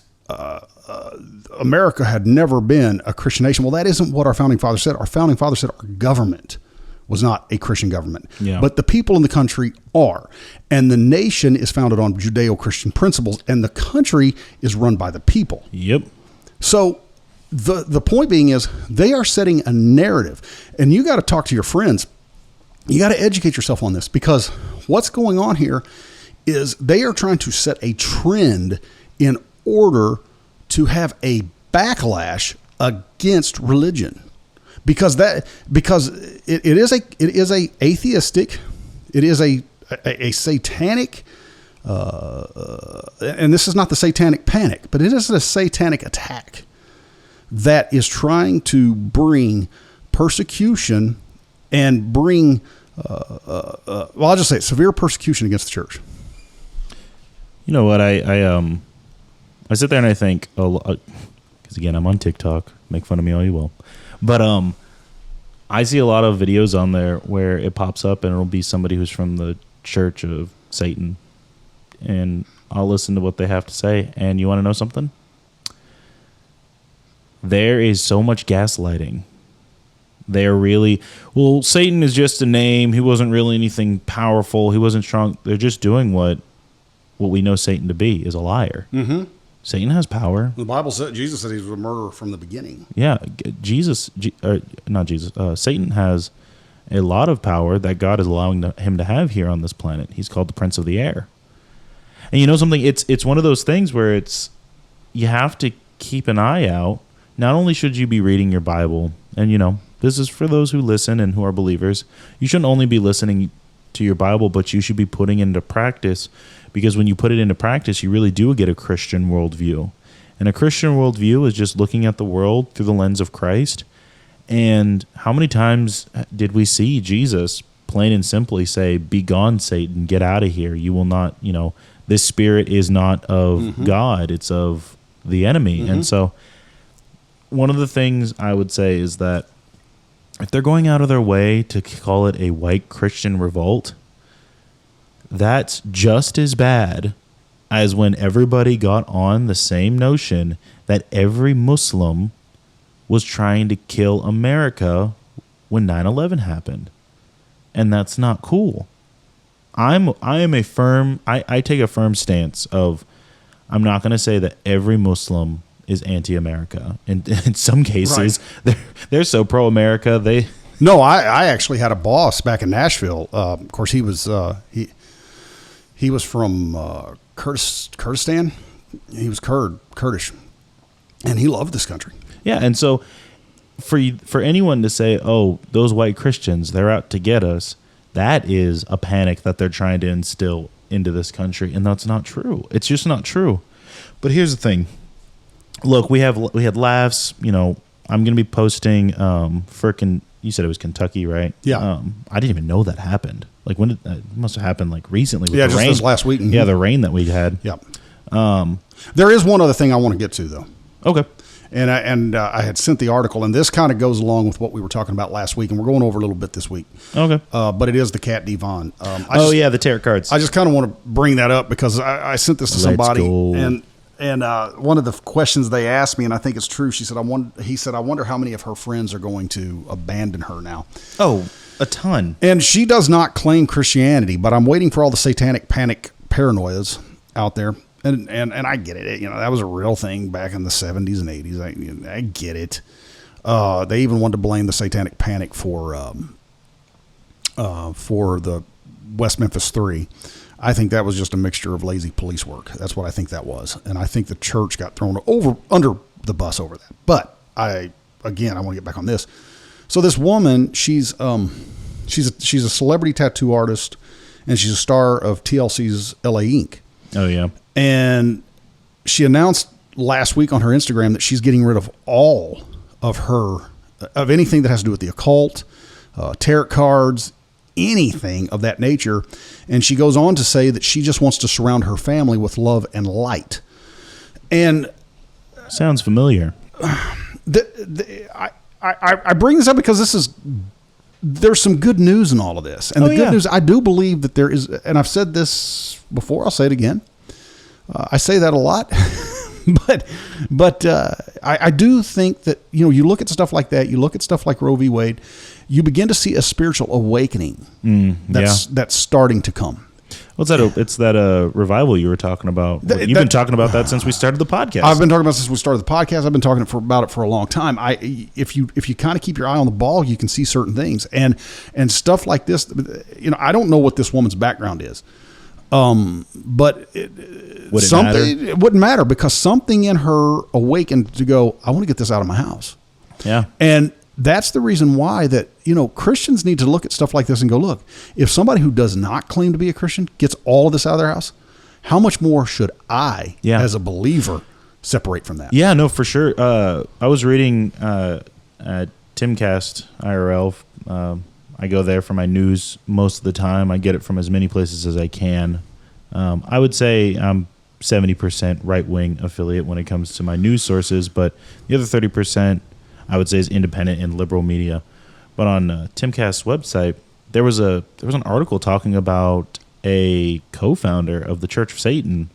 America had never been a Christian nation. Well, that isn't what our founding fathers said. Our founding fathers said our government was not a Christian government, but the people in the country are. And the nation is founded on Judeo-Christian principles, and the country is run by the people. Yep. So the point being is they are setting a narrative, and you got to talk to your friends. You got to educate yourself on this, because what's going on here is they are trying to set a trend in order to have a backlash against religion, because it is a atheistic, it is a satanic, and this is not the satanic panic, but it is a satanic attack that is trying to bring persecution and bring, I'll just say it, severe persecution against the church. You know what? I sit there and I think, because again, I'm on TikTok. Make fun of me all you will. But I see a lot of videos on there where it pops up and it'll be somebody who's from the Church of Satan. And I'll listen to what they have to say. And you want to know something? there is so much gaslighting. They're really, well, Satan is just a name. He wasn't really anything powerful. He wasn't strong. They're just doing what we know Satan to be, is a liar. Mm-hmm. Satan has power. The Bible said, Jesus said he was a murderer from the beginning. Yeah, Satan has a lot of power that God is allowing him to have here on this planet. He's called the Prince of the Air. And you know something? It's one of those things where you have to keep an eye out. Not only should you be reading your Bible, and this is for those who listen and who are believers. You shouldn't only be listening to your Bible, but you should be putting it into practice, because when you put it into practice, you really do get a Christian worldview. And a Christian worldview is just looking at the world through the lens of Christ. And how many times did we see Jesus plain and simply say, "Be gone, Satan, get out of here. You will not, this spirit is not of God, it's of the enemy." Mm-hmm. And so one of the things I would say is that if they're going out of their way to call it a white Christian revolt, that's just as bad as when everybody got on the same notion that every Muslim was trying to kill America when 9/11 happened. And that's not cool. I take a firm stance of, I'm not going to say that every Muslim is anti-America. And in some cases, right, they're so pro-America, No, I actually had a boss back in Nashville. Of course, he was from Kurdistan. He was Kurdish, and he loved this country. Yeah, and so for anyone to say, "Oh, those white Christians, they're out to get us," that is a panic that they're trying to instill into this country, and that's not true. It's just not true. But here's the thing. Look, we had laughs. I'm going to be posting you said it was Kentucky, right? Yeah. I didn't even know that happened. Like, when it must have happened, like, recently with the rain. just this last week. Mm-hmm. Yeah, the rain that we had. Yeah. There is one other thing I want to get to, though. Okay. And I had sent the article, and this kind of goes along with what we were talking about last week, and we're going over a little bit this week. Okay. But it is the cat JaVaughn. The tarot cards. I just kind of want to bring that up because I sent this to somebody, and one of the questions they asked me, and I think it's true. He said, "I wonder how many of her friends are going to abandon her now." Oh, a ton. And she does not claim Christianity, but I'm waiting for all the satanic panic paranoias out there. And I get it. That was a real thing back in the 70s and 80s. I get it. They even wanted to blame the satanic panic for the West Memphis 3. I think that was just a mixture of lazy police work. That's what I think that was. And I think the church got thrown under the bus over that. But I want to get back on this. So this woman, she's a celebrity tattoo artist, and she's a star of TLC's LA Inc. Oh, yeah. And she announced last week on her Instagram that she's getting rid of all of anything that has to do with the occult, tarot cards, anything of that nature. And she goes on to say that she just wants to surround her family with love and light. And sounds familiar. I bring this up because there's some good news in all of this. And the good news, I do believe that there is, and I've said this before, I'll say it again. I say that a lot, but I do think that, you look at stuff like that, you look at stuff like Roe v. Wade, you begin to see a spiritual awakening that's starting to come. What's that? It's that revival you were talking about. You've been talking about that since we started the podcast. I've been talking about it since we started the podcast. I've been talking about it for a long time. If you kind of keep your eye on the ball, you can see certain things and stuff like this. I don't know what this woman's background is, but it wouldn't matter because something in her awakened to go, I want to get this out of my house. Yeah, and that's the reason why that, Christians need to look at stuff like this and go, look, if somebody who does not claim to be a Christian gets all of this out of their house, how much more should I, as a believer, separate from that? Yeah, no, for sure. I was reading at Timcast IRL. I go there for my news most of the time. I get it from as many places as I can. I would say I'm 70% right-wing affiliate when it comes to my news sources, but the other 30%, I would say, is independent and liberal media. But on Timcast's website, there was an article talking about a co-founder of the Church of Satan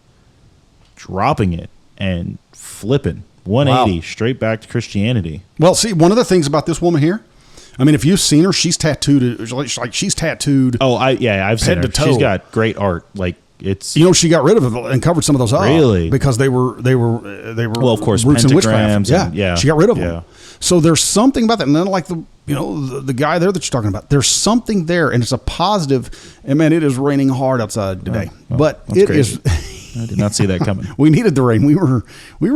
dropping it and flipping 180 straight back to Christianity. Well, see, one of the things about this woman here, I mean, if you've seen her, she's tattooed. Like she's tattooed. Oh, I've seen her. She's got great art. Like it's, she got rid of it and covered some of those up. Really? Because they were well, of course, roots in witchcraft. Yeah, she got rid of them. So there's something about that, and then like the guy there that you're talking about, there's something there, and it's a positive. And man, it is raining hard outside today, but it crazy. is. I did not see that coming. We needed the rain. We were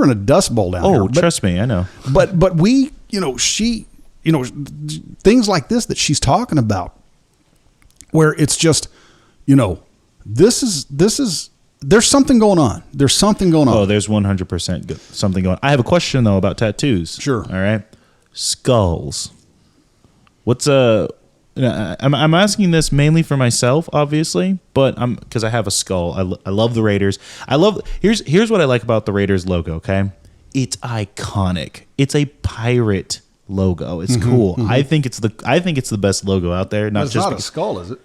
in a dust bowl down here. Oh, trust me, I know. But we, she, things like this that she's talking about, where it's just, this is there's something going on. There's something going on. Oh, there's 100% something going on. I have a question though about tattoos. Sure. All right. Skulls. What's I'm asking this mainly for myself, obviously, but because I have a skull. I love the Raiders. Here's what I like about the Raiders logo. Okay, it's iconic. It's a pirate logo. It's cool. Mm-hmm. I think it's the best logo out there. It's not a skull, is it?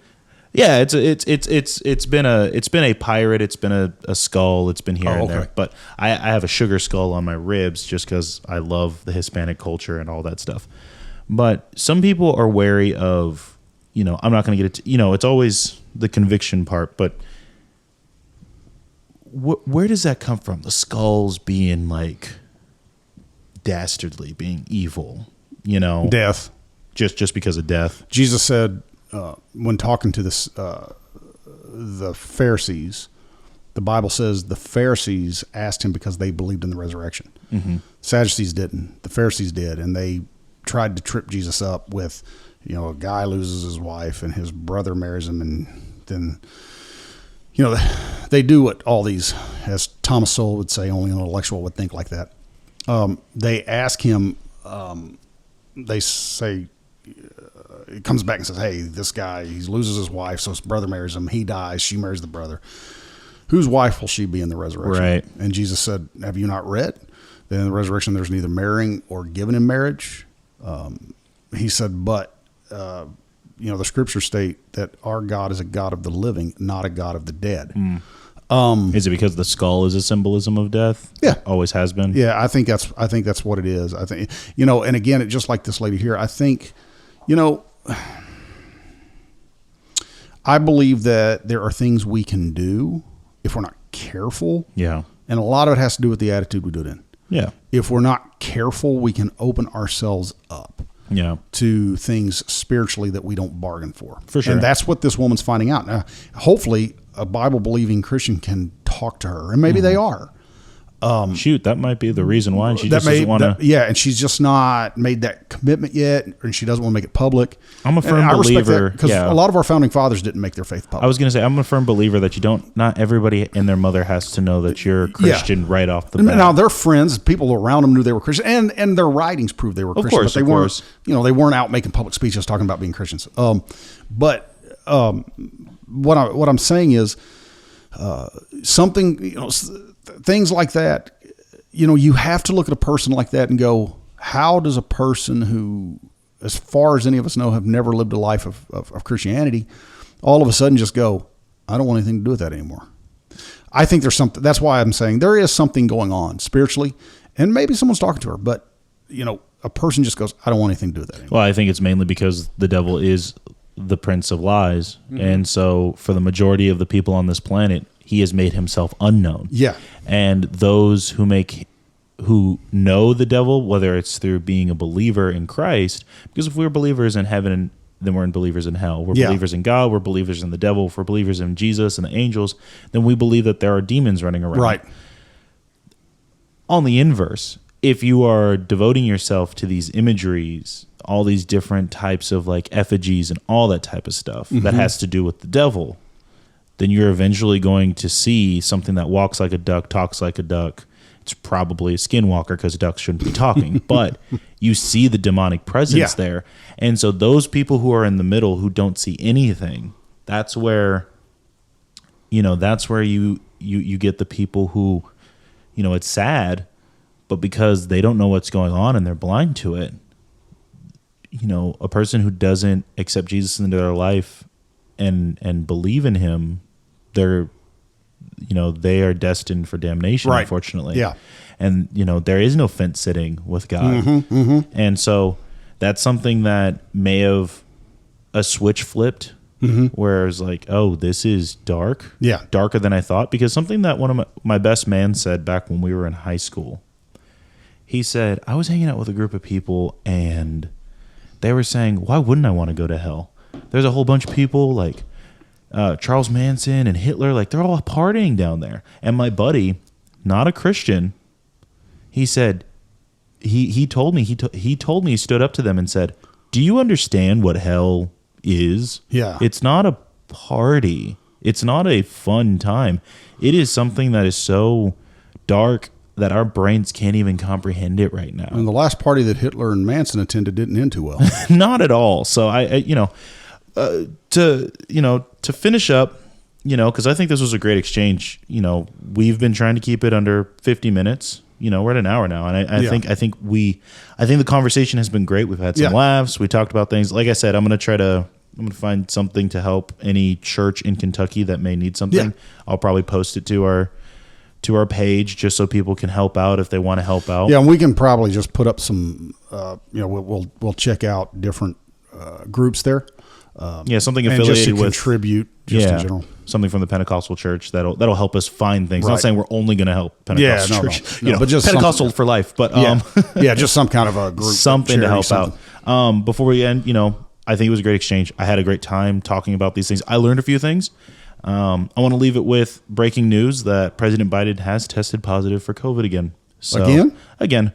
Yeah, it's been a pirate. It's been a skull. It's been here and there. But I have a sugar skull on my ribs just because I love the Hispanic culture and all that stuff. But some people are wary of, I'm not going to get it. It's always the conviction part. But where does that come from? The skulls being like dastardly, being evil. Death. Just because of death. Jesus said when talking to the Pharisees, the Bible says the Pharisees asked him because they believed in the resurrection. Mm-hmm. Sadducees didn't. The Pharisees did, and they tried to trip Jesus up with, a guy loses his wife and his brother marries him, and then, they do what all these, as Thomas Sowell would say, only an intellectual would think like that. They ask him, they say, it comes back and says, hey, this guy, he loses his wife, so his brother marries him, he dies, she marries the brother. Whose wife will she be in the resurrection? Right. And Jesus said, have you not read? Then in the resurrection, there's neither marrying or giving in marriage. He said, but, the scriptures state that our God is a God of the living, not a God of the dead. Is it because the skull is a symbolism of death? Yeah. Always has been? Yeah, I think that's what it is. I think, and again, just like this lady here, I think, I believe that there are things we can do if we're not careful. Yeah. And a lot of it has to do with the attitude we do it in. Yeah. If we're not careful, we can open ourselves up to things spiritually that we don't bargain for. For sure. And that's what this woman's finding out. Now, hopefully a Bible-believing Christian can talk to her, and maybe they are. Shoot, that might be the reason why. And she just doesn't want to. Yeah, and she's just not made that commitment yet, and she doesn't want to make it public. I'm a firm believer. Because a lot of our founding fathers didn't make their faith public. I was going to say, I'm a firm believer that not everybody and their mother has to know that you're a Christian right off the bat. Now, their friends, people around them knew they were Christian, and their writings proved they were Christian. But they weren't, they weren't out making public speeches talking about being Christians. What I'm saying is something, things like that. You have to look at a person like that and go, how does a person who, as far as any of us know, have never lived a life of Christianity, all of a sudden just go, I don't want anything to do with that anymore. I think there's something, that's why I'm saying there is something going on spiritually, and maybe someone's talking to her, but a person just goes, I don't want anything to do with that anymore. Well, I think it's mainly because the devil is the prince of lies. Mm-hmm. And so for the majority of the people on this planet, he has made himself unknown. Yeah. And those who know the devil, whether it's through being a believer in Christ, because if we're believers in heaven, then we're believers in hell. We're believers in God. We're believers in the devil. If we're believers in Jesus and the angels, then we believe that there are demons running around. Right. On the inverse, if you are devoting yourself to these imageries, all these different types of like effigies and all that type of stuff that has to do with the devil, then you're eventually going to see something that walks like a duck, talks like a duck. It's probably a skinwalker because ducks shouldn't be talking, but you see the demonic presence there. And so those people who are in the middle who don't see anything, that's where you get the people who, it's sad, but because they don't know what's going on and they're blind to it, a person who doesn't accept Jesus into their life and believe in him, they're they are destined for damnation, Right. unfortunately. Yeah. And, there is no fence sitting with God. And so that's something that may have a switch flipped, where it's like, oh, this is dark. Yeah. Darker than I thought. Because something that one of my best man said back when we were in high school, he said, I was hanging out with a group of people and they were saying, why wouldn't I want to go to hell? There's a whole bunch of people like Charles Manson and Hitler, like they're all partying down there. And my buddy, not a Christian, he said, he told me, he stood up to them and said, do you understand what hell is? Yeah. It's not a party. It's not a fun time. It is something that is so dark that our brains can't even comprehend it right now. And the last party that Hitler and Manson attended didn't end too well. Not at all. So to finish up, because I think this was a great exchange. We've been trying to keep it under 50 minutes. We're at an hour now, and I think the conversation has been great. We've had some laughs. We talked about things. Like I said, I'm going to find something to help any church in Kentucky that may need something. Yeah. I'll probably post it to our page just so people can help out if they want to help out. Yeah, and we can probably just put up some. We'll check out different groups there. Something and affiliated just to with contribute in general. Something from the Pentecostal church that'll help us find things. Right. Not saying we're only going to help Pentecostal church, but just Pentecostal for life. But just some kind of a group, something to help out. Before we end, I think it was a great exchange. I had a great time talking about these things. I learned a few things. I want to leave it with breaking news that President Biden has tested positive for COVID again. So, again.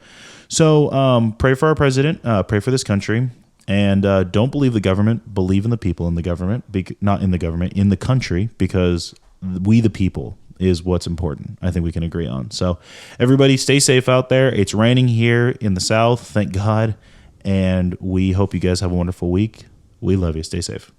So pray for our president. Pray for this country. And don't believe the government. Believe in the people in the government. Not in the government, in the country, because we the people is what's important. I think we can agree on. So everybody stay safe out there. It's raining here in the South, thank God. And we hope you guys have a wonderful week. We love you. Stay safe.